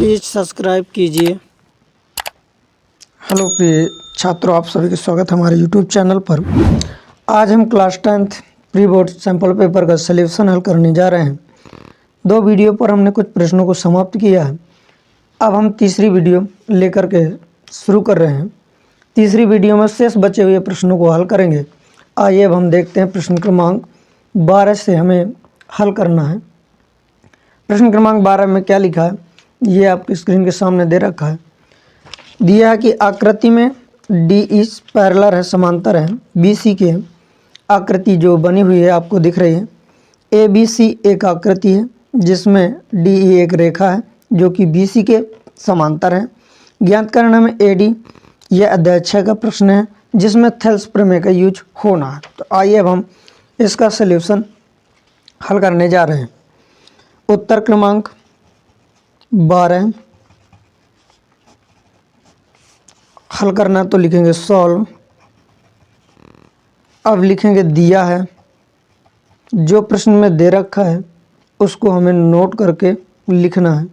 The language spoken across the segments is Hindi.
प्लीज़ सब्सक्राइब कीजिए। हेलो प्रिय छात्रों, आप सभी का स्वागत है हमारे यूट्यूब चैनल पर। आज हम class 10th pre board sample paper का सॉल्यूशन हल करने जा रहे हैं। 2 वीडियो पर हमने कुछ प्रश्नों को समाप्त किया है। अब हम तीसरी वीडियो लेकर के शुरू कर रहे हैं। तीसरी वीडियो में शेष बचे हुए प्रश्नों को हल करेंगे। आइए अब हम देखते हैं प्रश्न क्रमांक 12 से हमें हल करना है। प्रश्न क्रमांक 12 में क्या लिखा है ये आपकी स्क्रीन के सामने दे रखा है। दिया है कि आकृति में डी इस पैरेलल है, समांतर है बी सी के। आकृति जो बनी हुई है आपको दिख रही है। ए बी सी एक आकृति है जिसमें डी ई एक रेखा है जो कि बी सी के समांतर है। ज्ञात करने में ए डी यह अध्याय 6 का प्रश्न है जिसमें थेल्स प्रमेय का यूज होना है। तो आइए अब हम इसका सल्यूशन हल करने जा रहे हैं। उत्तर क्रमांक 12 हल करना तो लिखेंगे सॉल्व। अब लिखेंगे दिया है, जो प्रश्न में दे रखा है उसको हमें नोट करके लिखना है।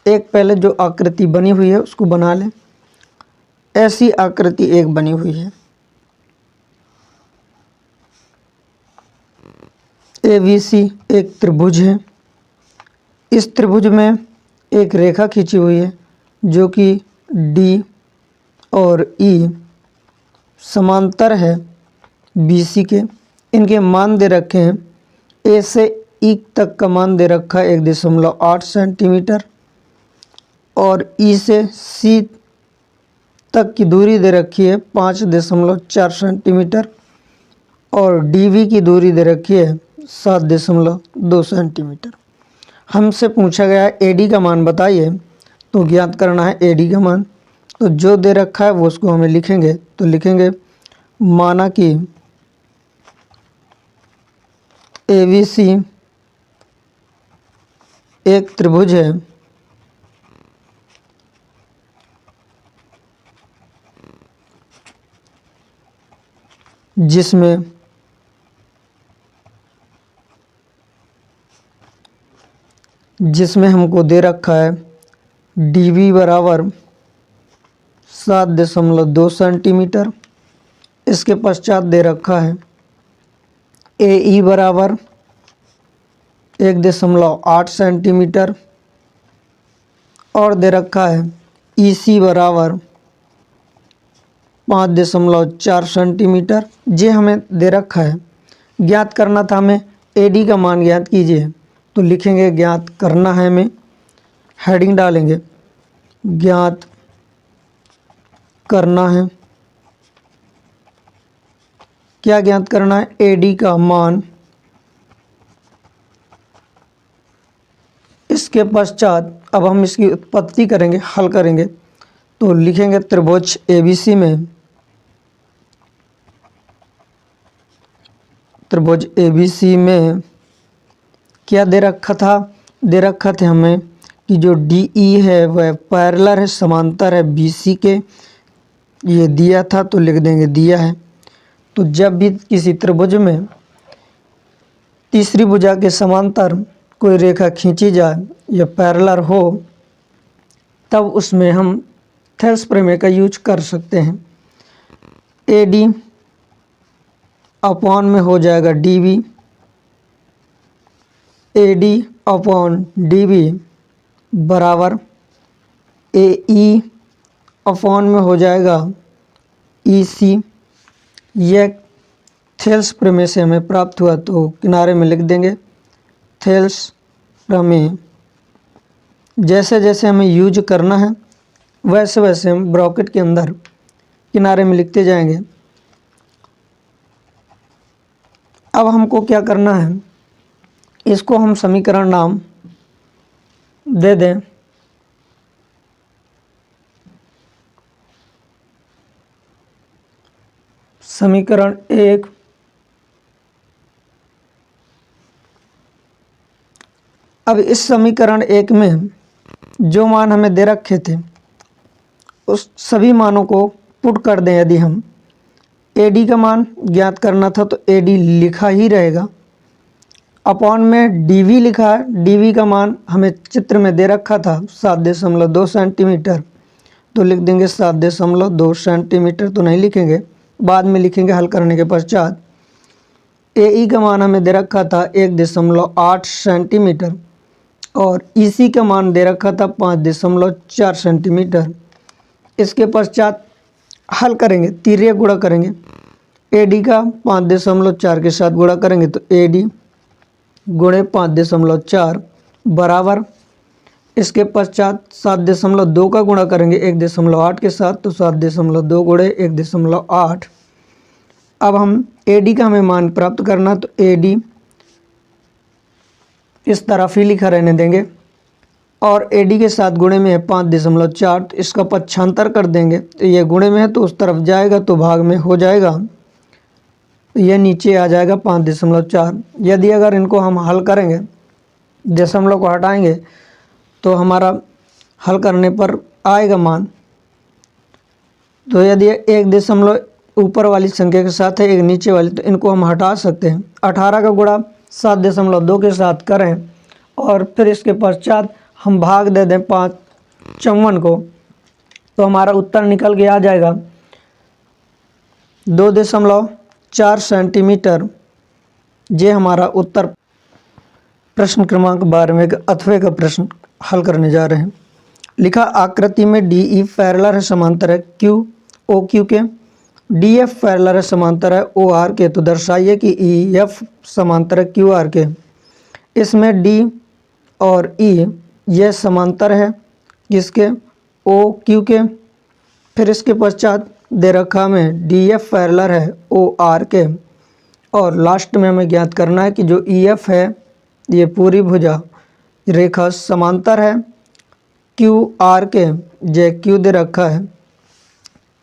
एक पहले जो आकृति बनी हुई है उसको बना लें। ऐसी आकृति एक बनी हुई है। ए बी सी एक त्रिभुज है। इस त्रिभुज में एक रेखा खींची हुई है जो कि डी और ई समांतर है बी सी के। इनके मान दे रखे हैं। ए से ई तक का मान दे रखा है 1.8 सेंटीमीटर और ई से सी तक की दूरी दे रखी है 5.4 सेंटीमीटर और डी वी की दूरी दे रखी है 7.2 सेंटीमीटर। हमसे पूछा गया है एडी का मान बताइए, तो ज्ञात करना है एडी का मान। तो जो दे रखा है वो उसको हमें लिखेंगे। तो लिखेंगे माना कि ए बी सी एक त्रिभुज है जिसमें हमको दे रखा है डी बी बराबर 7.2 सेंटीमीटर। इसके पश्चात दे रखा है ए ई बराबर 1.8 सेंटीमीटर और दे रखा है ई सी बराबर 5.4 सेंटीमीटर। ये हमें दे रखा है। ज्ञात करना था हमें ए डी का मान ज्ञात कीजिए। तो लिखेंगे ज्ञात करना है, हमें हेडिंग डालेंगे ज्ञात करना है। क्या ज्ञात करना है? ए डी का मान। इसके पश्चात अब हम इसकी उत्पत्ति करेंगे, हल करेंगे। तो लिखेंगे त्रिभुज एबीसी में क्या दे रखा था? दे रखा थे हमें कि जो डी ई है वह पैरेलल है, समांतर है बी सी के। ये दिया था तो लिख देंगे दिया है। तो जब भी किसी त्रिभुज में तीसरी भुजा के समांतर कोई रेखा खींची जाए या पैरेलल हो तब उसमें हम थेल्स प्रमेय का यूज कर सकते हैं। ए डी अपॉन में हो जाएगा D B. A D upon D B बराबर ए ई अपॉन में हो जाएगा ई सी। यह थेल्स प्रमेय से हमें प्राप्त हुआ तो किनारे में लिख देंगे थेल्स प्रमेय। जैसे जैसे हमें यूज करना है वैसे वैसे हम ब्रैकेट के अंदर किनारे में लिखते जाएंगे। अब हमको क्या करना है, इसको हम समीकरण नाम दे दें समीकरण 1। अब इस समीकरण 1 में जो मान हमें दे रखे थे उस सभी मानों को पुट कर दें। यदि हम ए डी का मान ज्ञात करना था तो ए डी लिखा ही रहेगा अपॉन में डी लिखा है। डी का मान हमें चित्र में दे रखा था 7.2 सेंटीमीटर, तो लिख देंगे 7.2 सेंटीमीटर, तो नहीं लिखेंगे, बाद में लिखेंगे हल करने के पश्चात। ए का मान हमें दे रखा था 1.8 सेंटीमीटर और ईसी का मान दे रखा था 5.4 सेंटीमीटर। इसके पश्चात हल करेंगे, तिर्यक गुणा करेंगे। एडी का 5.4 के साथ गुणा करेंगे तो एडी गुणे 5.4 बराबर, इसके पश्चात 7.2 का गुणा करेंगे 1.8 के साथ, तो 7.2 गुणे 1.8। अब हम एडी का हमें मान प्राप्त करना, तो एडी इस तरफ ही लिखा रहने देंगे और एडी के साथ गुणे में है 5.4, तो इसका पक्षांतर कर देंगे, तो ये गुणे में है तो उस तरफ जाएगा तो भाग में हो जाएगा, तो यह नीचे आ जाएगा 5.4। यदि अगर इनको हम हल करेंगे, दशमलव को हटाएंगे तो हमारा हल करने पर आएगा मान। तो यदि एक दशमलव ऊपर वाली संख्या के साथ है, एक नीचे वाली, तो इनको हम हटा सकते हैं। 18 का गुणा 7.2 के साथ करें और फिर इसके पश्चात हम भाग दे दें 5 को, तो हमारा उत्तर निकल के आ जाएगा 2.4 सेंटीमीटर। ये हमारा उत्तर। प्रश्न क्रमांक 12 का अथवे का प्रश्न हल करने जा रहे हैं। लिखा आकृति में डी ई पैरेलल है, समांतर है क्यू ओ क्यू के, डी एफ पैरेलल है, समांतर है ओ आर के, तो दर्शाइए कि ई एफ समांतर है क्यू आर के। इसमें डी और ई यह समांतर है किसके, ओ क्यू के। फिर इसके पश्चात दे रखा हमें डी एफ पैरेलल है ओ आर के, और लास्ट में हमें ज्ञात करना है कि जो ई एफ है ये पूरी भुजा रेखा समांतर है क्यू आर के, जे क्यू दे रखा है।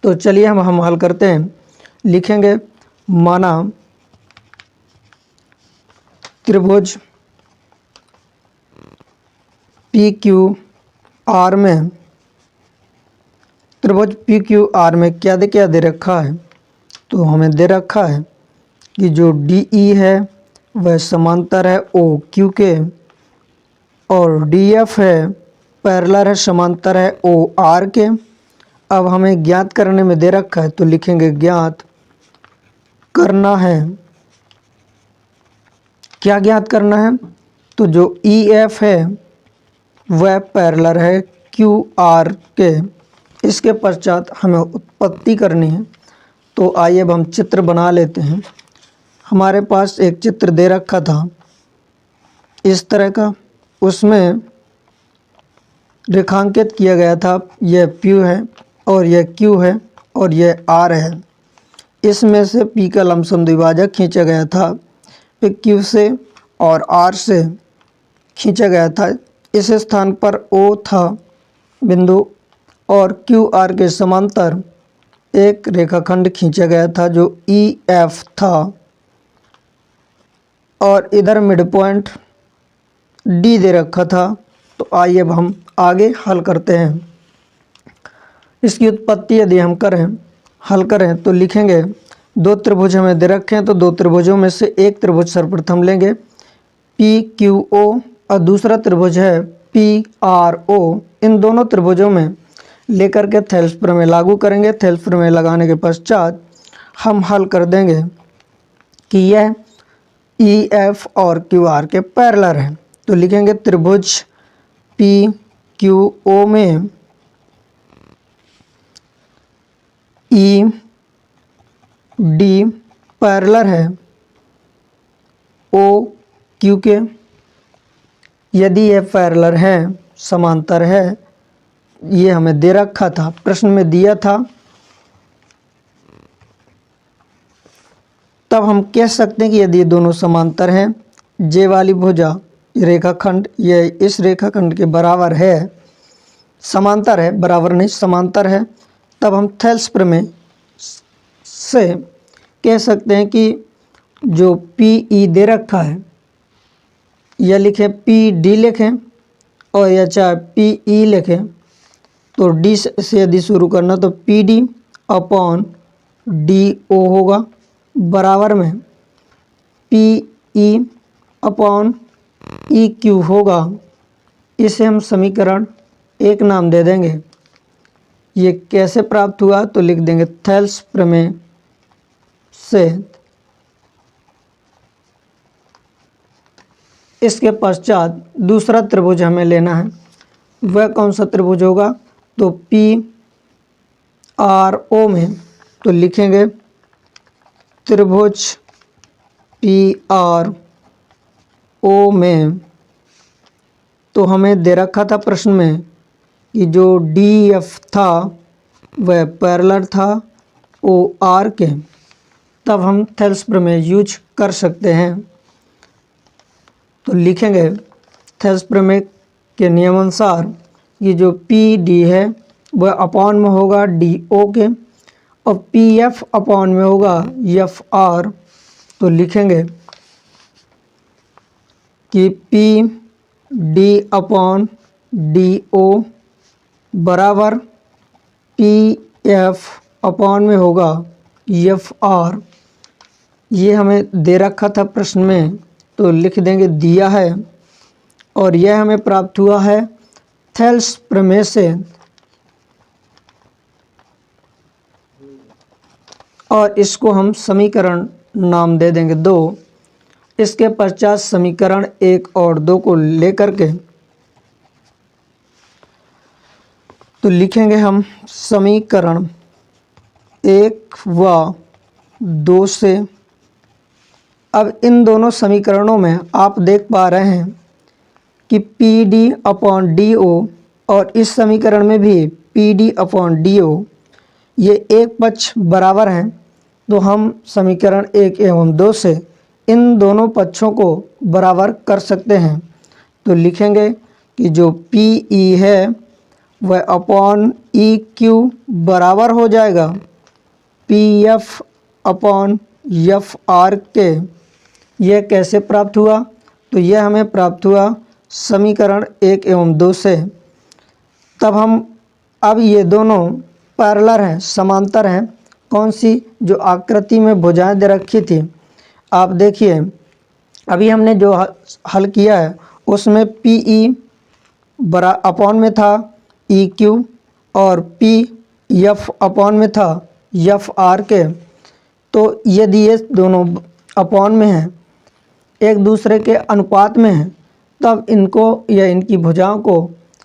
तो चलिए हम हल करते हैं। लिखेंगे माना त्रिभुज पी क्यू आर में, त्रिभुज पी क्यू आर में क्या दे रखा है, तो हमें दे रखा है कि जो डी ई है वह समांतर है ओ क्यू के, और डी एफ है पैरेलल है, समांतर है ओ आर के। अब हमें ज्ञात करने में दे रखा है, तो लिखेंगे ज्ञात करना है। क्या ज्ञात करना है, तो जो ई एफ है वह पैरेलल है क्यू आर के। इसके पश्चात हमें उत्पत्ति करनी है, तो आइए अब हम चित्र बना लेते हैं। हमारे पास एक चित्र दे रखा था इस तरह का, उसमें रेखांकित किया गया था यह पी है और यह क्यू है और यह आर है। इसमें से पी का लमसम द्विभाजक खींचा गया था, फिर क्यू से और आर से खींचा गया था। इस स्थान पर ओ था बिंदु और क्यू आर के समांतर एक रेखाखंड खींचा गया था जो ई एफ था, और इधर मिड पॉइंट डी दे रखा था। तो आइए अब हम आगे हल करते हैं। इसकी उत्पत्ति यदि हम हल करें तो लिखेंगे दो त्रिभुज हमें दे रखे हैं, तो दो त्रिभुजों में से एक त्रिभुज सर्वप्रथम लेंगे पी क्यू ओ और दूसरा त्रिभुज है पी आर ओ। इन दोनों त्रिभुजों में लेकर के थेल्स प्रमेय लागू करेंगे। थेल्स प्रमेय लगाने के पश्चात हम हल कर देंगे कि यह ई एफ और क्यू आर के पैरेलल है। तो लिखेंगे त्रिभुज पी क्यू ओ में ई डी पैरेलल है ओ क्यू के। यदि यह पैरेलल है, समांतर है, ये हमें दे रखा था, प्रश्न में दिया था, तब हम कह सकते हैं कि यदि ये दोनों समांतर हैं, जे वाली भुजा रेखाखंड ये इस रेखाखंड के बराबर है, समांतर है, बराबर नहीं समांतर है, तब हम थेल्स प्रमेय से कह सकते हैं कि जो पी ई दे रखा है या लिखें पी डी लिखें और या चाहे पी ई लिखें, तो डी से यदि शुरू करना तो P D upon D O होगा, बराबर में P E upon E Q होगा। इसे हम समीकरण 1 नाम दे देंगे। ये कैसे प्राप्त हुआ तो लिख देंगे थेल्स प्रमेय से। इसके पश्चात दूसरा त्रिभुज हमें लेना है। वह कौन सा त्रिभुज होगा तो पी आर ओ में, तो लिखेंगे त्रिभुज पी आर ओ में। तो हमें दे रखा था प्रश्न में कि जो डी एफ था वह पैरेलल था ओ आर के, तब हम थेल्स प्रमेय यूज कर सकते हैं। तो लिखेंगे थेल्स प्रमेय के नियमानुसार ये जो पी डी है वह अपॉन में होगा डी ओ के, और पी एफ अपॉन में होगा एफ आर। तो लिखेंगे कि P D upon D O बराबर पी एफ अपॉन में होगा एफ आर। ये हमें दे रखा था प्रश्न में, तो लिख देंगे दिया है, और यह हमें प्राप्त हुआ है थेल्स प्रमेय से। और इसको हम समीकरण नाम दे देंगे 2। इसके पश्चात समीकरण 1 और 2 को लेकर के तो लिखेंगे हम समीकरण 1 व 2 से। अब इन दोनों समीकरणों में आप देख पा रहे हैं कि P D upon D O, और इस समीकरण में भी P D upon D O, ये एक पक्ष बराबर हैं। तो हम समीकरण 1 एवं 2 से इन दोनों पक्षों को बराबर कर सकते हैं। तो लिखेंगे कि जो पी ई है वह अपॉन ई क्यू बराबर हो जाएगा P F upon F R के। यह कैसे प्राप्त हुआ तो यह हमें प्राप्त हुआ समीकरण 1 एवं 2 से। तब हम अब ये दोनों पैरेलल हैं, समांतर हैं। कौन सी, जो आकृति में भुजाएं दे रखी थी। आप देखिए अभी हमने जो हल किया है उसमें पी ई बरा अपॉन में था ई क्यू, और पी एफ अपॉन में था एफ आर के। तो यदि ये दोनों अपॉन में हैं, एक दूसरे के अनुपात में हैं, तब इनको या इनकी भुजाओं को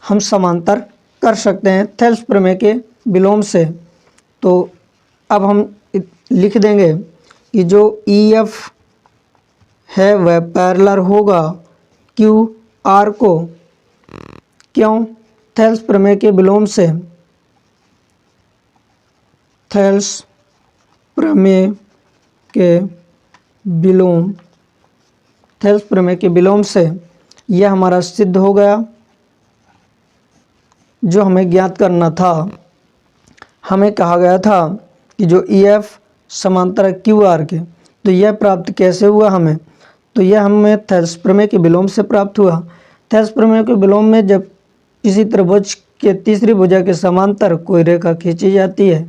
हम समांतर कर सकते हैं थेल्स प्रमेय के विलोम से। तो अब हम लिख देंगे कि जो ई एफ है वह पैरेलल होगा क्यू आर को। क्यों? थेल्स प्रमेय के विलोम से। थेल्स प्रमेय के विलोम, थेल्स प्रमेय के विलोम से यह हमारा सिद्ध हो गया। जो हमें ज्ञात करना था, हमें कहा गया था कि जो ई एफ समांतर क्यू आर के, तो यह प्राप्त कैसे हुआ हमें, तो यह हमें थेल्स प्रमेय के विलोम से प्राप्त हुआ। थेल्स प्रमेय के विलोम में जब किसी त्रिभुज के तीसरी भुजा के समांतर कोई रेखा खींची जाती है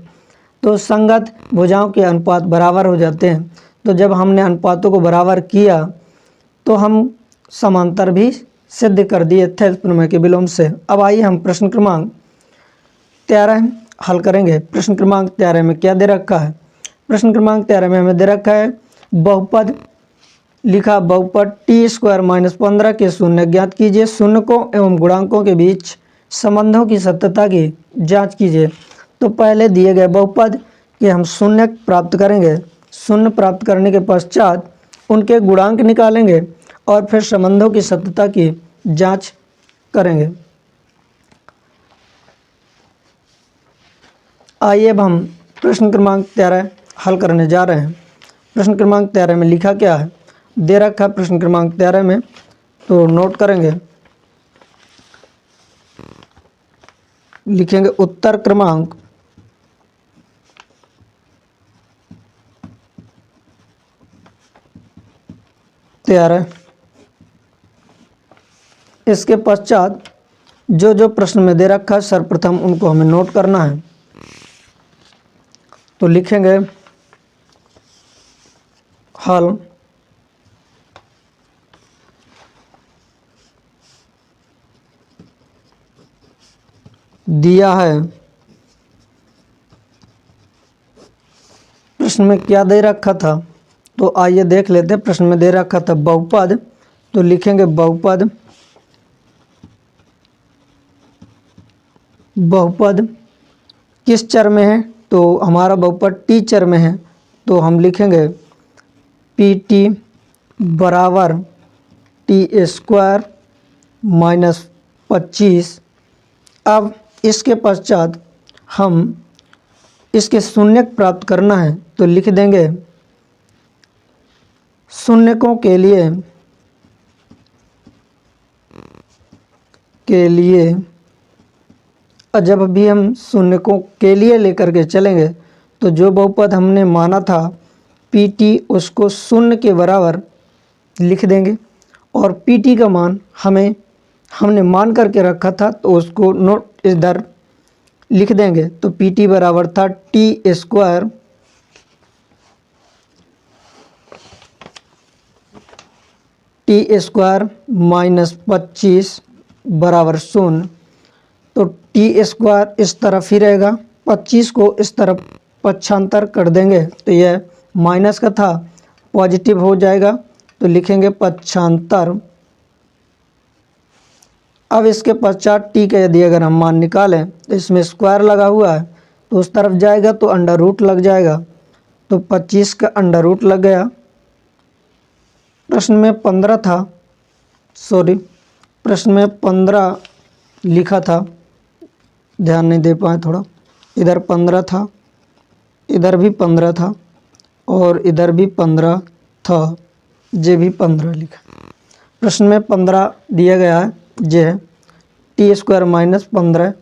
तो संगत भुजाओं के अनुपात बराबर हो जाते हैं। तो जब हमने अनुपातों को बराबर किया तो हम समांतर भी सिद्ध कर दिए थेल्स प्रमेय के विलोम से। अब आइए हम प्रश्न क्रमांक 13 हल करेंगे। प्रश्न क्रमांक 13 में क्या दे रखा है? प्रश्न क्रमांक 13 में हमें दे रखा है बहुपद, लिखा बहुपद टी स्क्वायर माइनस 15 के शून्य ज्ञात कीजिए। शून्यकों एवं गुणांकों के बीच संबंधों की सत्यता की जांच कीजिए। तो पहले दिए गए बहुपद के हम शून्य प्राप्त करेंगे। शून्य प्राप्त करने के पश्चात उनके गुणांक निकालेंगे और फिर संबंधों की सत्यता की जांच करेंगे। आइए अब हम प्रश्न क्रमांक 13 हल करने जा रहे हैं। प्रश्न क्रमांक 13 में लिखा क्या है, दे रखा है प्रश्न क्रमांक 13 में, तो नोट करेंगे। लिखेंगे उत्तर क्रमांक तैयार। इसके पश्चात जो जो प्रश्न में दे रखा है सर्वप्रथम उनको हमें नोट करना है। तो लिखेंगे हल दिया है, प्रश्न में क्या दे रखा था, तो आइए देख लेते हैं। प्रश्न में दे रखा था बहुपद, तो लिखेंगे बहुपद, बहुपद किस चर में है, तो हमारा बहुपद टी चर में है, तो हम लिखेंगे पी टी बराबर टी स्क्वायर माइनस 25। अब इसके पश्चात हम इसके शून्यक प्राप्त करना है, तो लिख देंगे शून्यकों के लिए और जब भी हम शून्यकों के लिए लेकर के चलेंगे तो जो बहुपद हमने माना था पी टी उसको शून्य के बराबर लिख देंगे और पी टी का मान हमने मान करके रखा था तो उसको नोट इधर लिख देंगे। तो पी टी बराबर था टी स्क्वायर माइनस 25 बराबर 0। तो टी स्क्वायर इस तरफ ही रहेगा, 25 को इस तरफ पक्षांतर कर देंगे तो यह माइनस का था पॉजिटिव हो जाएगा, तो लिखेंगे पक्षांतर। अब इसके पश्चात टी का यदि अगर हम मान निकालें तो इसमें स्क्वायर लगा हुआ है तो उस तरफ जाएगा तो अंडर रूट लग जाएगा, तो 25 का अंडर रूट लग गया। प्रश्न में 15 था, प्रश्न में 15 लिखा था, ध्यान नहीं दे पाए थोड़ा, इधर 15 था, इधर भी 15 था और इधर भी 15 था, जे भी 15 लिखा। प्रश्न में 15 दिया गया है, जे है टी स्क्वायर माइनस 15।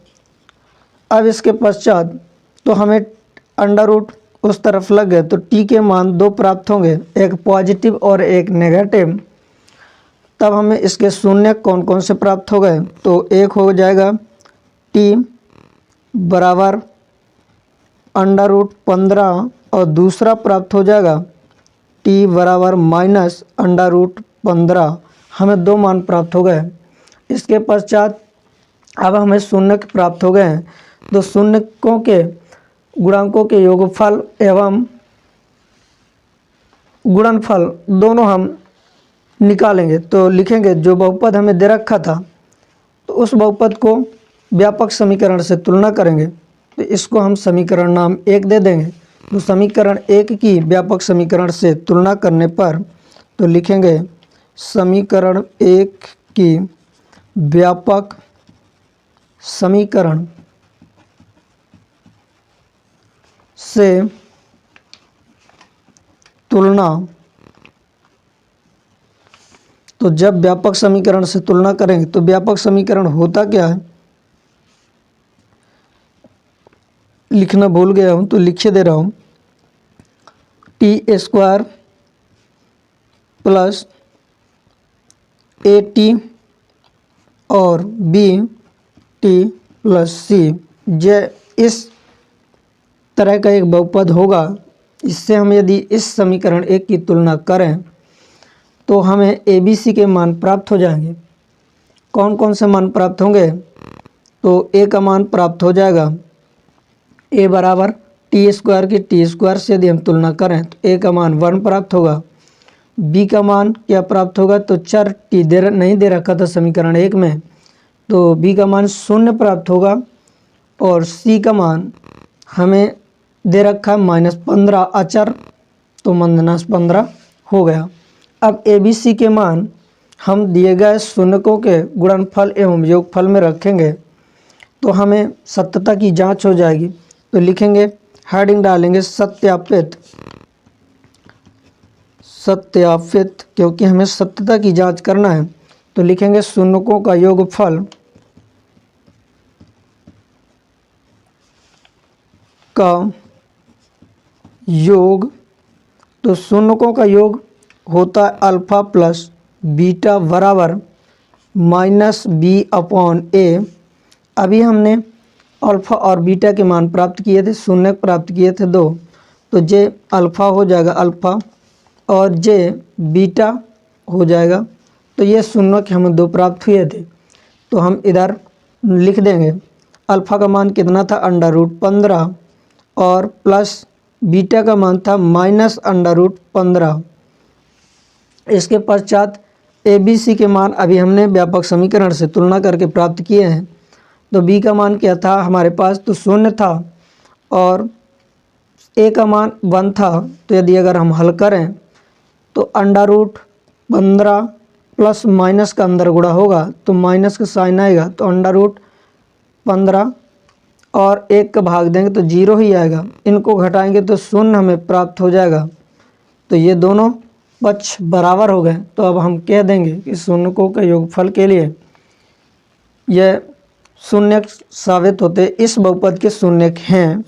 अब इसके पश्चात तो हमें अंडर रूट उस तरफ लग गए तो टी के मान दो प्राप्त होंगे, एक पॉजिटिव और एक नेगेटिव। तब हमें इसके शून्य कौन कौन से प्राप्त हो गए, तो एक हो जाएगा टी बराबर अंडर रूट 15 और दूसरा प्राप्त हो जाएगा टी बराबर माइनस अंडर रूट 15। हमें दो मान प्राप्त हो गए। इसके पश्चात अब हमें शून्य प्राप्त हो गए हैं, तो शून्यकों के गुणांकों के योगफल एवं गुणनफल दोनों हम निकालेंगे। तो लिखेंगे जो बहुपद हमें दे रखा था तो उस बहुपद को व्यापक समीकरण से तुलना करेंगे, तो इसको हम समीकरण नाम 1 दे देंगे। तो समीकरण 1 की व्यापक समीकरण से तुलना करने पर तो लिखेंगे समीकरण 1 की व्यापक समीकरण से तुलना। तो जब व्यापक समीकरण से तुलना करेंगे तो व्यापक समीकरण होता क्या है, लिखना भूल गया हूं तो लिखे दे रहा हूं, T square plus A T और बी टी प्लस सी। यह इस तरह का एक बहुपद होगा। इससे हम यदि इस समीकरण 1 की तुलना करें तो हमें ए बी सी के मान प्राप्त हो जाएंगे। कौन कौन से मान प्राप्त होंगे, तो ए का मान प्राप्त हो जाएगा ए बराबर टी स्क्वायर की टी स्क्वायर से यदि हम तुलना करें तो ए का मान 1 प्राप्त होगा। बी का मान क्या प्राप्त होगा, तो चर टी नहीं दे रखा था समीकरण 1 में, तो बी का मान 0 प्राप्त होगा। और सी का मान हमें दे रखा है -15 अचर, तो -15 हो गया। अब ए बी सी के मान हम दिए गए शून्यकों के गुणनफल एवं योगफल में रखेंगे तो हमें सत्यता की जांच हो जाएगी। तो लिखेंगे, हेडिंग डालेंगे सत्यापित, सत्यापित, क्योंकि हमें सत्यता की जांच करना है। तो लिखेंगे शून्यकों का योगफल का योग। तो शून्यकों का योग होता है अल्फा प्लस बीटा बराबर -b/a। अभी हमने अल्फा और बीटा के मान प्राप्त किए थे, शून्य प्राप्त किए थे 2, तो जे अल्फा हो जाएगा अल्फा और जे बीटा हो जाएगा। तो ये शून्य के हमें 2 प्राप्त हुए थे, तो हम इधर लिख देंगे अल्फ़ा का मान कितना था √15 और प्लस बीटा का मान था -√15। इसके पश्चात ए बी सी के मान अभी हमने व्यापक समीकरण से तुलना करके प्राप्त किए हैं। तो बी का मान क्या था हमारे पास, तो 0 था और ए का मान 1 था। तो यदि अगर हम हल करें तो √15 प्लस माइनस का अंदर गुणा होगा तो माइनस का साइन आएगा, तो √15 और 1 का भाग देंगे तो 0 ही आएगा। इनको घटाएंगे तो 0 हमें प्राप्त हो जाएगा। तो ये दोनों पक्ष बराबर हो गए। तो अब हम कह देंगे कि शून्यकों के योगफल के लिए यह शून्यक साबित होते इस बहुपद के शून्यक हैं।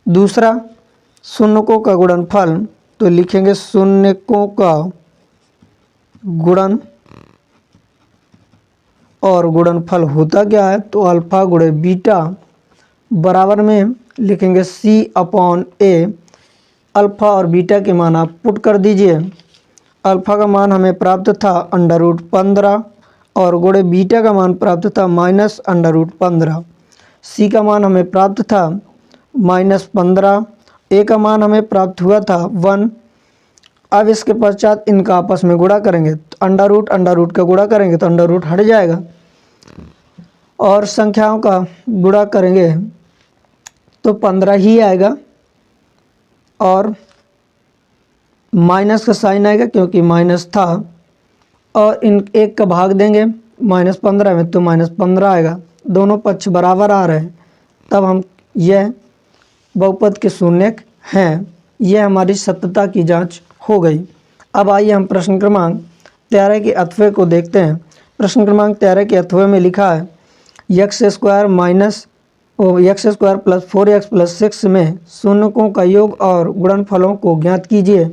दूसरा, शून्यकों का गुणनफल, तो लिखेंगे शून्यकों का गुणन और गुणनफल होता क्या है, तो अल्फ़ा गुणे बीटा बराबर में लिखेंगे C/A। अल्फ़ा और बीटा के मान आप पुट कर दीजिए। अल्फ़ा का मान हमें प्राप्त था √15 और गुणे बीटा का मान प्राप्त था -√15। सी का मान हमें प्राप्त था -15, ए का मान हमें प्राप्त हुआ था 1। अब इसके पश्चात इनका आपस में गुणा करेंगे, तो अंडर रूट का गुणा करेंगे तो अंडर रूट हट जाएगा और संख्याओं का गुणा करेंगे तो 15 ही आएगा और माइनस का साइन आएगा क्योंकि माइनस था, और इन एक का भाग देंगे -15 में तो -15 आएगा। दोनों पक्ष बराबर आ रहे हैं, तब हम यह बहुपद के शून्यक हैं। यह हमारी सत्यता की जांच हो गई। अब आइए हम प्रश्न क्रमांक 13 के अथवे को देखते हैं। प्रश्न क्रमांक 13 के अथवे में लिखा है x² + 4x + 6 में शून्यकों का योग और गुणनफलों को ज्ञात कीजिए।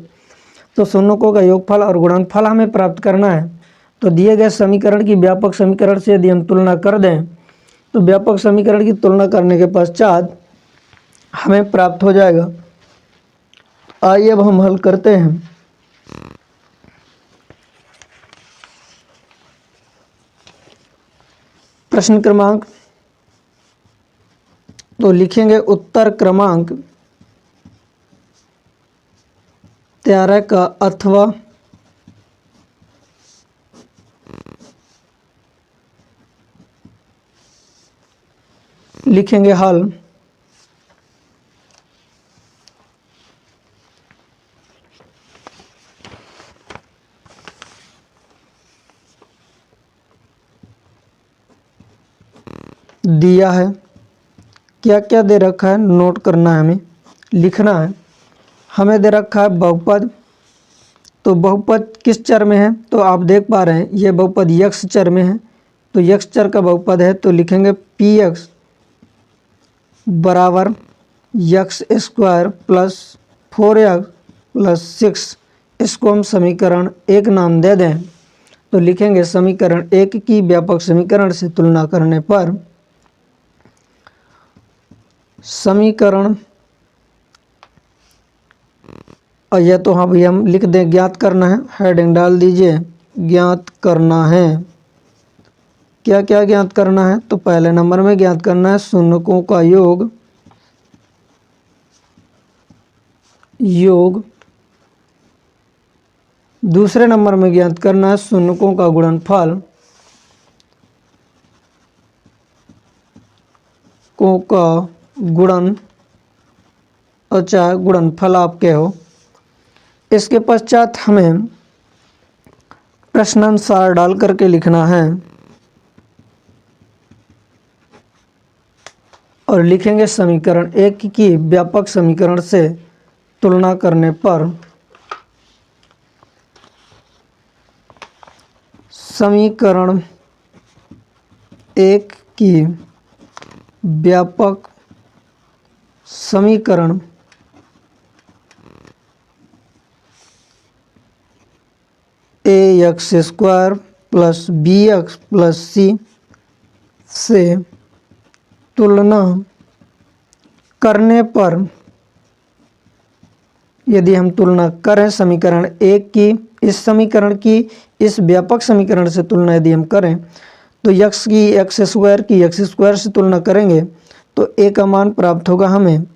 तो शून्यकों का योगफल और गुणनफल हमें प्राप्त करना है। तो दिए गए समीकरण की व्यापक समीकरण से यदि हम तुलना कर दें तो व्यापक समीकरण की तुलना करने के पश्चात हमें प्राप्त हो जाएगा। आइए अब हम हल करते हैं। प्रश्न क्रमांक, तो लिखेंगे उत्तर क्रमांक 13 का अथवा लिखेंगे हल। दिया है, क्या क्या दे रखा है नोट करना है, हमें लिखना है। हमें दे रखा है बहुपद, तो बहुपद किस चर में है, तो आप देख पा रहे हैं ये बहुपद यक्ष चर में है। तो यक्ष चर का बहुपद है तो लिखेंगे px बराबर x² + 4x + 6। इसको हम समीकरण 1 नाम दे दें। तो लिखेंगे समीकरण 1 की व्यापक समीकरण से तुलना करने पर समीकरण, और यह तो अभी हम लिख दें ज्ञात करना है, हेडिंग डाल दीजिए ज्ञात करना है। क्या क्या ज्ञात करना है, तो पहले नंबर में ज्ञात करना है शून्यकों का योग। दूसरे नंबर में ज्ञात करना है शून्यकों का गुणनफल, को का गुणन, और चाहे गुणनफल आप कहो। इसके पश्चात हमें प्रश्नानुसार डाल करके लिखना है और लिखेंगे समीकरण 1 की व्यापक समीकरण से तुलना करने पर समीकरण 1 की व्यापक समीकरण ax² + bx + c से तुलना करने पर, यदि हम तुलना करें समीकरण 1 की इस समीकरण की इस व्यापक समीकरण से तुलना यदि हम करें तो यक्स की एक्स स्क्वायर की एक्स स्क्वायर से तुलना करेंगे तो ए का मान प्राप्त होगा हमें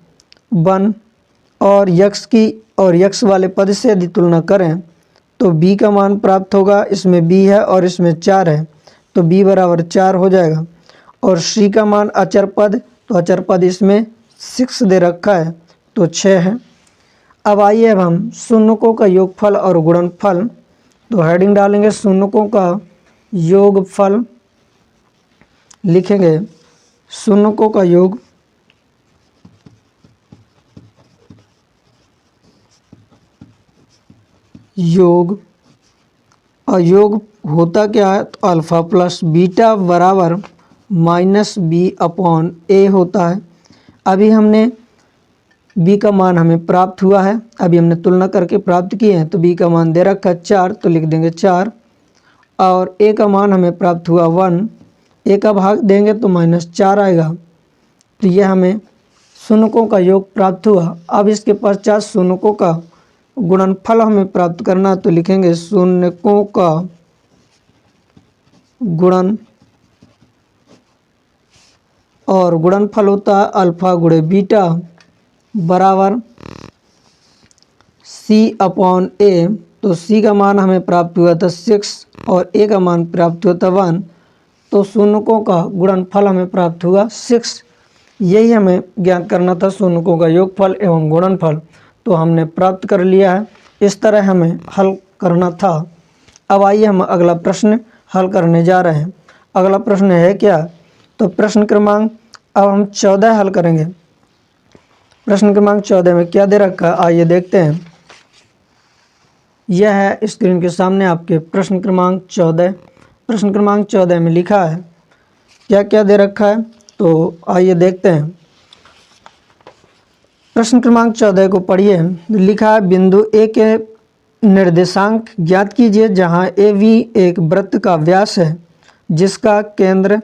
1, और यक्स की और यक्स वाले पद से यदि तुलना करें तो बी का मान प्राप्त होगा, इसमें बी है और इसमें 4 है तो बी बराबर 4 हो जाएगा। और सी का मान अचर पद, तो अचर पद इसमें 6 दे रखा है तो 6 है। अब आइए अब हम शून्यकों का योगफल और गुणनफल, तो हेडिंग डालेंगे शून्यकों का योगफल, लिखेंगे शून्यकों का योग अयोग होता क्या है, तो अल्फ़ा प्लस बीटा बराबर माइनस बी अपॉन ए होता है। अभी हमने बी का मान हमें प्राप्त हुआ है, अभी हमने तुलना करके प्राप्त किए हैं, तो बी का मान दे रखा है 4 तो लिख देंगे 4, और ए का मान हमें प्राप्त हुआ 1, ए का भाग देंगे तो -4 आएगा, तो यह हमें शून्यकों का योग प्राप्त हुआ। अब इसके पश्चात शून्यकों का गुणनफल हमें प्राप्त करना, तो लिखेंगे शून्यकों का गुणन, और गुणनफल होता है अल्फा गुणे बीटा बराबर सी अपॉन ए, तो सी का मान हमें प्राप्त हुआ था 6 और ए का मान प्राप्त हुआ था 1, तो शून्यकों का गुणनफल हमें प्राप्त हुआ 6। यही हमें ज्ञात करना था, शून्यकों का योगफल एवं गुणनफल, तो हमने प्राप्त कर लिया है। इस तरह हमें हल करना था। अब आइए हम अगला प्रश्न हल करने जा रहे हैं। अगला प्रश्न है क्या, तो प्रश्न क्रमांक अब हम 14 हल करेंगे। प्रश्न क्रमांक 14 में क्या दे रखा है, आइए देखते हैं। यह है स्क्रीन के सामने आपके प्रश्न क्रमांक 14। प्रश्न क्रमांक 14 में लिखा है क्या क्या दे रखा है, तो आइए देखते हैं। प्रश्न क्रमांक 14 को पढ़िए। लिखा है बिंदु ए के निर्देशांक ज्ञात कीजिए जहां ए वी एक वृत्त का व्यास है जिसका केंद्र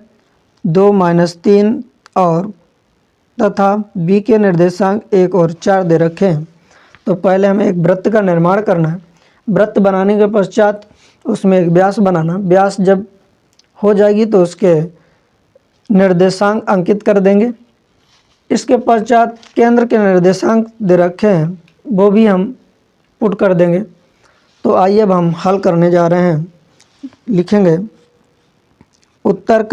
2 - 3 और तथा बी के निर्देशांक 1 और 4 दे रखे हैं। तो पहले हमें एक वृत्त का निर्माण करना है। वृत्त बनाने के पश्चात उसमें एक व्यास बनाना। व्यास जब हो जाएगी तो उसके निर्देशांक अंकित कर देंगे। इसके पश्चात केंद्र के निर्देशांक दे रखे हैं वो भी हम पुट कर देंगे। तो आइए अब हम हल करने जा रहे हैं। लिखेंगे उत्तर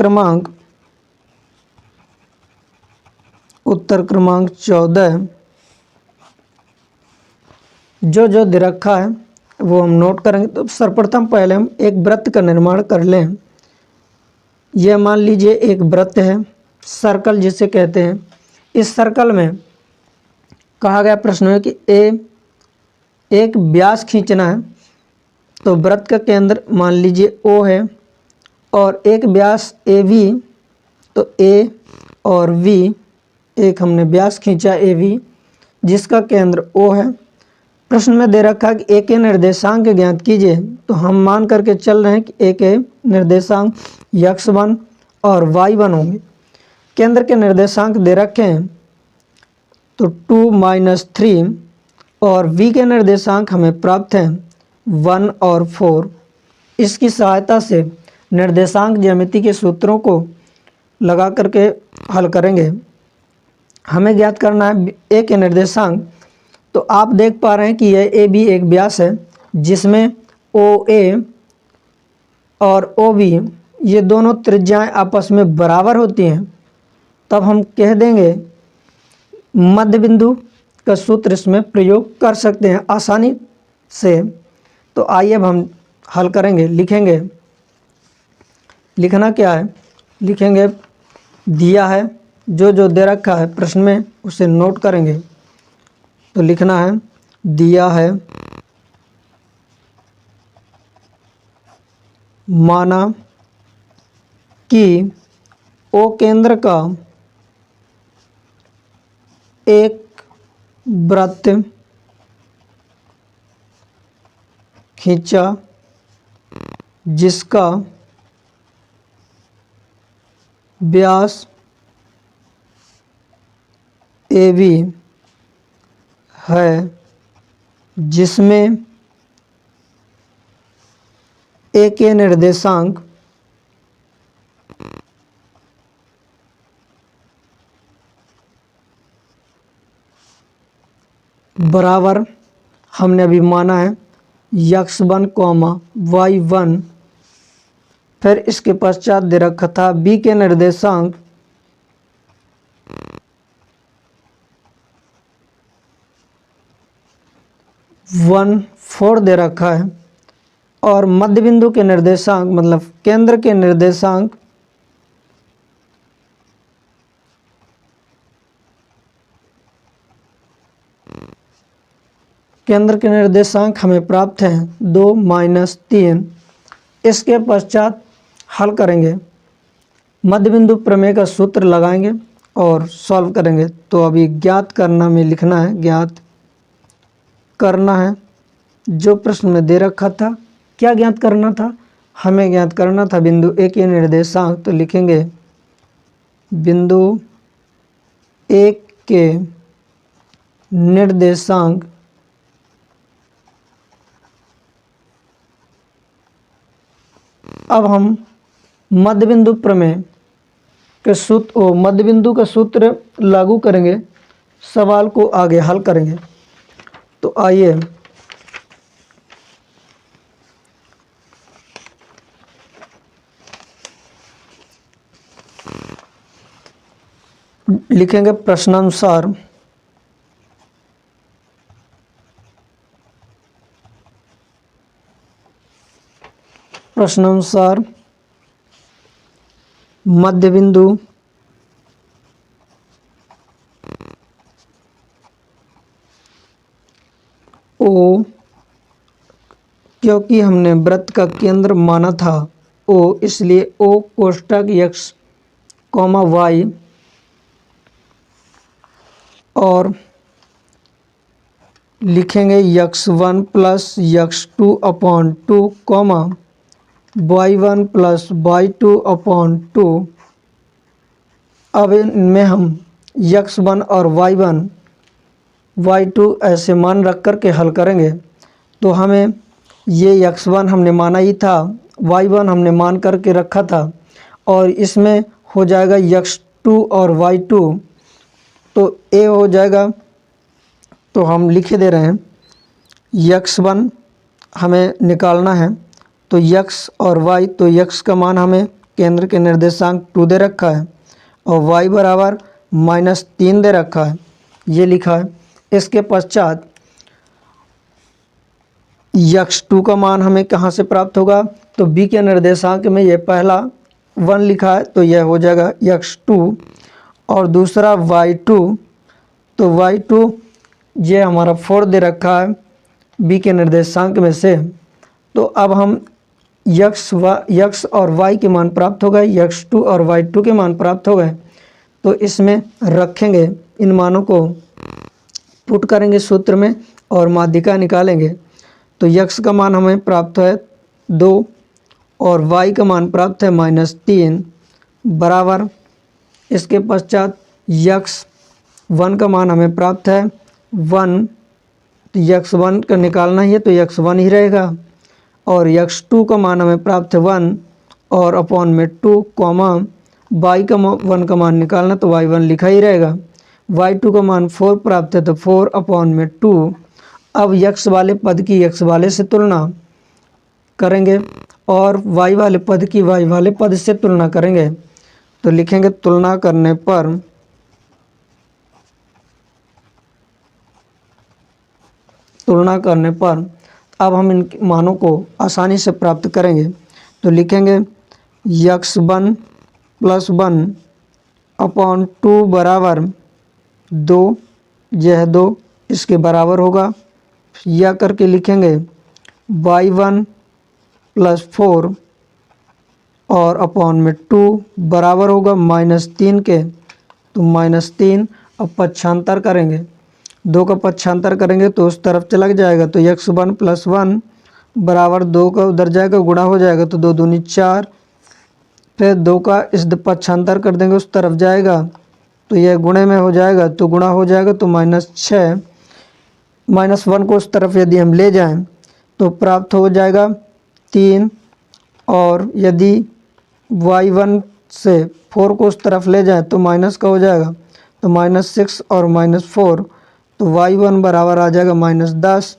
क्रमांक 14 जो जो दे रखा है वो हम नोट करेंगे। तो सर्वप्रथम पहले हम एक वृत्त का निर्माण कर लें। यह मान लीजिए एक वृत्त है, सर्कल जिसे कहते हैं। इस सर्कल में कहा गया प्रश्न है कि एक व्यास खींचना है। तो वृत्त का केंद्र मान लीजिए O है और एक व्यास AB, तो A और V, एक हमने व्यास खींचा AB जिसका केंद्र O है। प्रश्न में दे रखा कि A के निर्देशांक ज्ञात कीजिए, तो हम मान करके चल रहे हैं कि A के निर्देशांक x1 और y1 होंगे। केंद्र के निर्देशांक दे रखे हैं तो 2 - 3 और v के निर्देशांक हमें प्राप्त हैं 1 और 4। इसकी सहायता से निर्देशांक ज्यामिति के सूत्रों को लगा करके हल करेंगे। हमें ज्ञात करना है ए के निर्देशांक। तो आप देख पा रहे हैं कि यह ए बी एक व्यास है जिसमें ओ ए और ओ बी ये दोनों त्रिज्याएं आपस में बराबर होती हैं। तब हम कह देंगे मध्य बिंदु का सूत्र इसमें प्रयोग कर सकते हैं आसानी से। तो आइए अब हम हल करेंगे। लिखेंगे, लिखना क्या है, लिखेंगे दिया है जो जो दे रखा है प्रश्न में उसे नोट करेंगे। तो लिखना है दिया है माना कि ओ केंद्र का एक वृत्त खींचा जिसका व्यास AB है, जिसमें A के निर्देशांक बराबर हमने अभी माना है x1 y1, फिर इसके पश्चात दे रखा था b के निर्देशांक 1 4 दे रखा है और मध्य बिंदु के निर्देशांक मतलब केंद्र के निर्देशांक हमें प्राप्त हैं 2 - 3। इसके पश्चात हल करेंगे, मध्य बिंदु प्रमेय का सूत्र लगाएंगे और सॉल्व करेंगे। तो अभी ज्ञात करना में लिखना है, ज्ञात करना है जो प्रश्न में दे रखा था। क्या ज्ञात करना था? हमें ज्ञात करना था बिंदु ए के निर्देशांक। तो लिखेंगे बिंदु ए के निर्देशांक अब हम मध्य बिंदु प्रमेय के सूत्र मध्य बिंदु का सूत्र लागू करेंगे, सवाल को आगे हल करेंगे। तो आइए लिखेंगे प्रश्नानुसार मध्य बिंदु ओ, क्योंकि हमने वृत्त का केंद्र माना था ओ, इसलिए ओ कोष्ठक x, y और लिखेंगे x1 plus x2 upon 2, y1 plus y2 upon 2। अब इनमें हम x1 और y2 ऐसे मान रख कर के हल करेंगे। तो हमें ये x1 हमने माना ही था, y1 हमने मान कर के रखा था और इसमें हो जाएगा x2 और y2, तो a हो जाएगा। तो हम लिखे दे रहे हैं x1 हमें निकालना है, तो x और y, तो x का मान हमें केंद्र के निर्देशांक 2 दे रखा है और y बराबर -3 दे रखा है, ये लिखा है। इसके पश्चात x2 का मान हमें कहाँ से प्राप्त होगा? तो b के निर्देशांक में ये पहला 1 लिखा है, तो यह हो जाएगा x2 और दूसरा y2, तो y2 ये हमारा 4 दे रखा है b के निर्देशांक में से। तो अब हम x और y के मान प्राप्त हो गए, x2 और y2 के मान प्राप्त हो गए, तो इसमें रखेंगे, इन मानों को पुट करेंगे सूत्र में और माध्यिका निकालेंगे। तो x का मान हमें प्राप्त है 2 और y का मान प्राप्त है -3 बराबर। इसके पश्चात x1 का मान हमें प्राप्त है 1, तो x1 का निकालना ही है तो x1 ही रहेगा और x2 का मान हमें प्राप्त है 1 और अपॉन में 2, y का 1 का मान निकालना तो y1 लिखा ही रहेगा। y2 का मान 4 प्राप्त है तो 4 अपॉन में 2। अब x वाले पद की x वाले से तुलना करेंगे और y वाले पद की y वाले पद से तुलना करेंगे। तो लिखेंगे तुलना करने पर अब हम इन मानों को आसानी से प्राप्त करेंगे। तो लिखेंगे x1 + 1 अपॉन 2 बराबर 2, यह 2 इसके बराबर होगा, या करके लिखेंगे y1 + 4 और अपॉन में 2 बराबर होगा -3 के, तो -3। अब पक्षांतर करेंगे, 2 का पक्षांतर करेंगे तो उस तरफ चला जाएगा, तो x1 + 1 बराबर 2 का उधर जाएगा, गुणा हो जाएगा तो 2 दूनी 4, फिर 2 का इस पक्षांतर कर देंगे उस तरफ जाएगा तो यह गुणे में हो जाएगा, तो गुणा हो जाएगा तो -6, -1 को उस तरफ यदि हम ले जाएं तो प्राप्त हो जाएगा 3, और यदि y1 से 4 को उस तरफ ले जाएं तो माइनस का हो जाएगा, तो -6 और -4, तो y1 बराबर आ जाएगा -10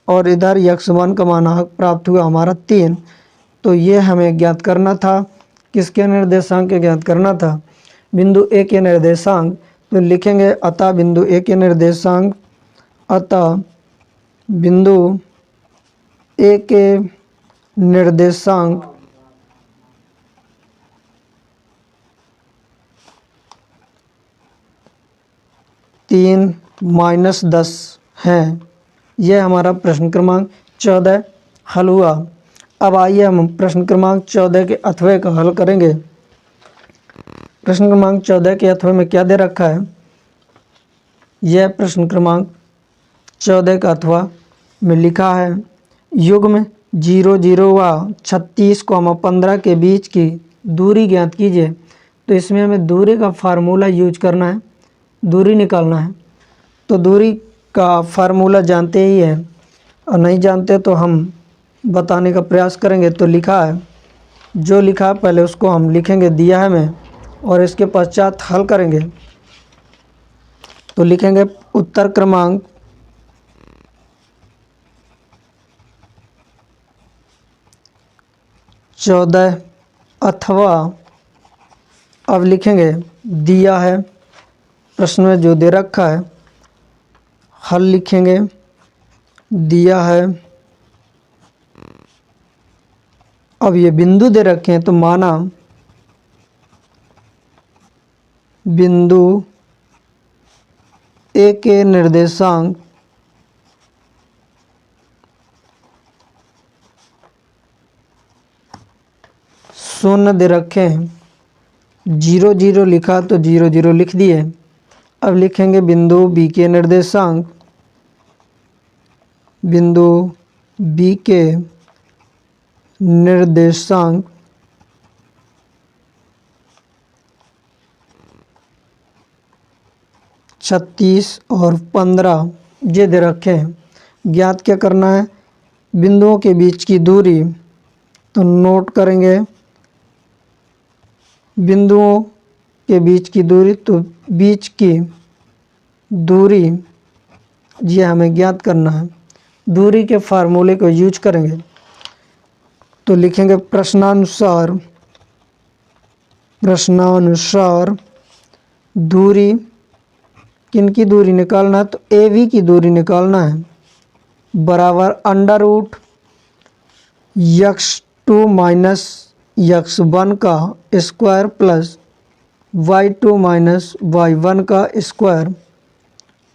और इधर x1 का मान प्राप्त हुआ हमारा 3। तो ये हमें ज्ञात करना था, किसके निर्देशांक के ज्ञात करना था, बिंदु ए के निर्देशांक। तो लिखेंगे अतः बिंदु ए के निर्देशांक, अतः बिंदु ए के निर्देशांक तीन -10 हैं। यह हमारा प्रश्न क्रमांक 14 हल हुआ। अब आइए हम प्रश्न क्रमांक 14 के अथवे का हल करेंगे। प्रश्न क्रमांक 14 के अथवे में क्या दे रखा है, यह प्रश्न क्रमांक 14 का अथवा में लिखा है युग्म 00 व 36,15 के बीच की दूरी ज्ञात कीजिए। तो इसमें हमें दूरी का फार्मूला यूज करना है, दूरी निकालना है। तो दूरी का फार्मूला जानते ही है और नहीं जानते तो हम बताने का प्रयास करेंगे। तो लिखा है, जो लिखा है पहले उसको हम लिखेंगे, दिया है हमें, और इसके पश्चात हल करेंगे। तो लिखेंगे उत्तर क्रमांक 14 अथवा, अब लिखेंगे दिया है, प्रश्न में जो दे रखा है, हल लिखेंगे, दिया है। अब ये बिंदु दे रखे हैं तो माना बिंदु ए के निर्देशांक शून्य दे रखे हैं, 00 लिखा तो 00 लिख दिए। अब लिखेंगे बिंदु बी के निर्देशांक, बिंदु बी के निर्देशांक छत्तीस और 15 ये दे रखे हैं। ज्ञात क्या करना है, बिंदुओं के बीच की दूरी। तो नोट करेंगे बिंदुओं के बीच की दूरी, तो बीच की दूरी ये हमें ज्ञात करना है। दूरी के फार्मूले को यूज करेंगे। तो लिखेंगे प्रश्नानुसार दूरी, किन की दूरी निकालना है, तो AB की दूरी निकालना है, बराबर √ x2 - x1 का स्क्वायर प्लस y2 - y1 का स्क्वायर।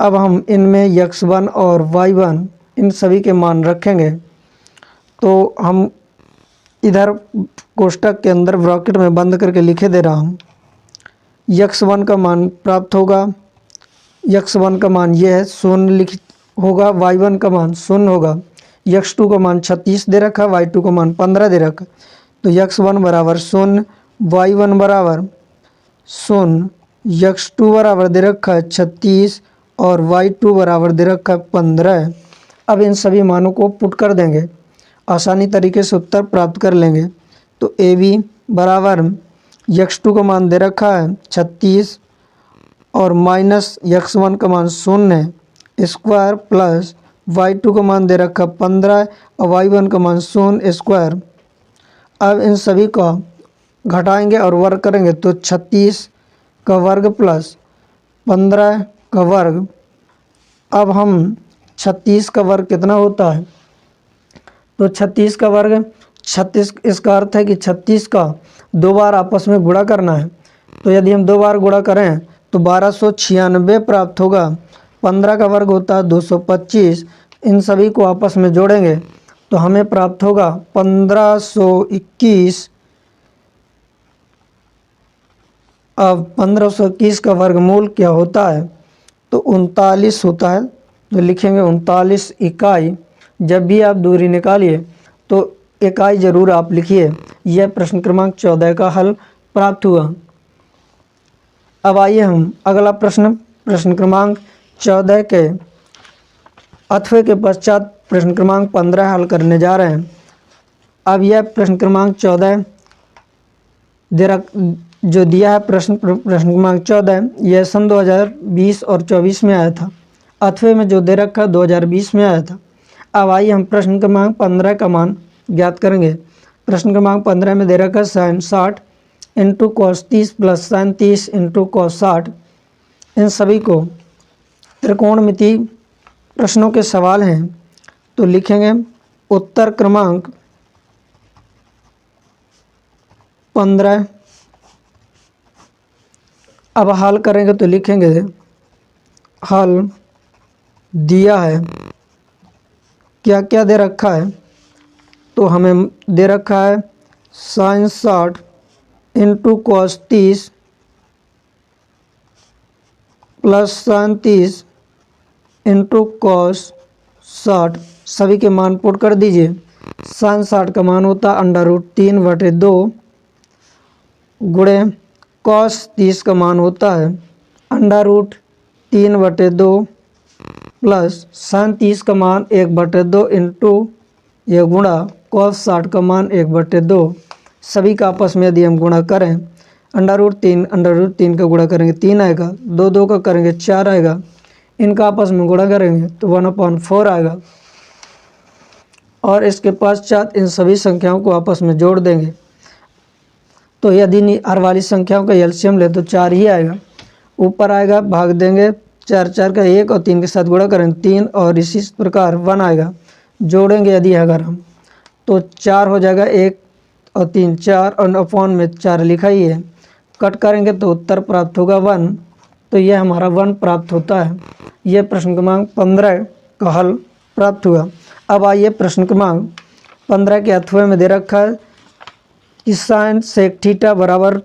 अब हम इनमें x1 और y1 इन सभी के मान रखेंगे। तो हम इधर कोष्टक के अंदर ब्रैकेट में बंद करके लिखे दे रहा हूँ। x1 का मान प्राप्त होगा, x1 का मान यह है 0 लिख होगा, y1 का मान 0 होगा, x2 का मान 36 दे रखा, y2 का मान 15 दे रखा। तो x1 बराबर 0, y1 बराबर 0, x2 बराबर दे रखा है 36 और y2 बराबर दे रखा है 15। अब इन सभी मानों को पुट कर देंगे, आसानी तरीके से उत्तर प्राप्त कर लेंगे। तो AB बराबर x2 का मान दे रखा है 36 और माइनस x1 का मान 0 स्क्वायर प्लस y2 का मान दे रखा 15 और y1 का मान 0 स्क्वायर। अब इन सभी का घटाएंगे और वर्ग करेंगे। तो 36 का वर्ग प्लस 15 का वर्ग। अब हम 36 का वर्ग कितना होता है, तो 36 का वर्ग 36, इसका अर्थ है कि 36 का 2 बार आपस में गुणा करना है। तो यदि हम 2 बार गुणा करें तो 1296 प्राप्त होगा। 15 का वर्ग होता है 225, इन सभी को आपस में जोड़ेंगे तो हमें प्राप्त होगा 1521। अब 1521 का वर्गमूल क्या होता है, तो 39 होता है। तो लिखेंगे 39 इकाई। जब भी आप दूरी निकालिए तो इकाई जरूर आप लिखिए। यह प्रश्न क्रमांक 14 का हल प्राप्त हुआ। अब आइए हम अगला प्रश्न क्रमांक 14 के अथवे के पश्चात प्रश्न क्रमांक 15 हल करने जा रहे हैं। अब यह प्रश्न क्रमांक 14 जो दिया है प्रश्न क्रमांक 14, यह सन 2020 और 24 में आया था। अथवे में जो दे रखा 2020 में आया था। अब आइए हम प्रश्न क्रमांक 15 का मान ज्ञात करेंगे। प्रश्न क्रमांक 15 में दे रखा sine 60 into cos 30 plus sine 30 into cos 60। इन सभी को त्रिकोणमिति प्रश्नों के सवाल हैं, तो लिखेंगे उत्तर क्रमांक 15। अब हल करेंगे तो लिखेंगे हल दिया है, क्या क्या दे रखा है, तो हमें दे रखा है sine 60 into cos 30 plus sine 30 into cos 60। सभी के मान पुट कर दीजिए। साइन 60 का मान होता है √3/2 गुणे कॉस 30 का मान होता है √3/2 प्लस साइन 30 का मान 1/2 इंटू यह गुणा कॉस 60 का मान 1/2। सभी का आपस में यदि हम गुणा करें √3 का गुणा करेंगे 3 आएगा, 2 का करेंगे 4 आएगा, इनका आपस में गुणा करेंगे तो 1/4 आएगा। और इसके पश्चात इन सभी संख्याओं को आपस में जोड़ देंगे, तो यदि हर वाली संख्याओं का एलसीएम ले तो 4 ही आएगा। ऊपर आएगा भाग देंगे 4 का 1 और 3 के साथ गुणा करें 3, और इसी प्रकार 1 आएगा। जोड़ेंगे यदि अगर हम तो 4 हो जाएगा, 1 और 3 4, और अपॉन में 4 लिखा ही है। कट करेंगे तो उत्तर प्राप्त होगा 1, तो यह हमारा 1 प्राप्त होता है। यह प्रश्न क्रमांक 15 का हल प्राप्त हुआ। अब आइए प्रश्न क्रमांक 15 के अथवे में दे रखा है कि साइन सेक थीटा बराबर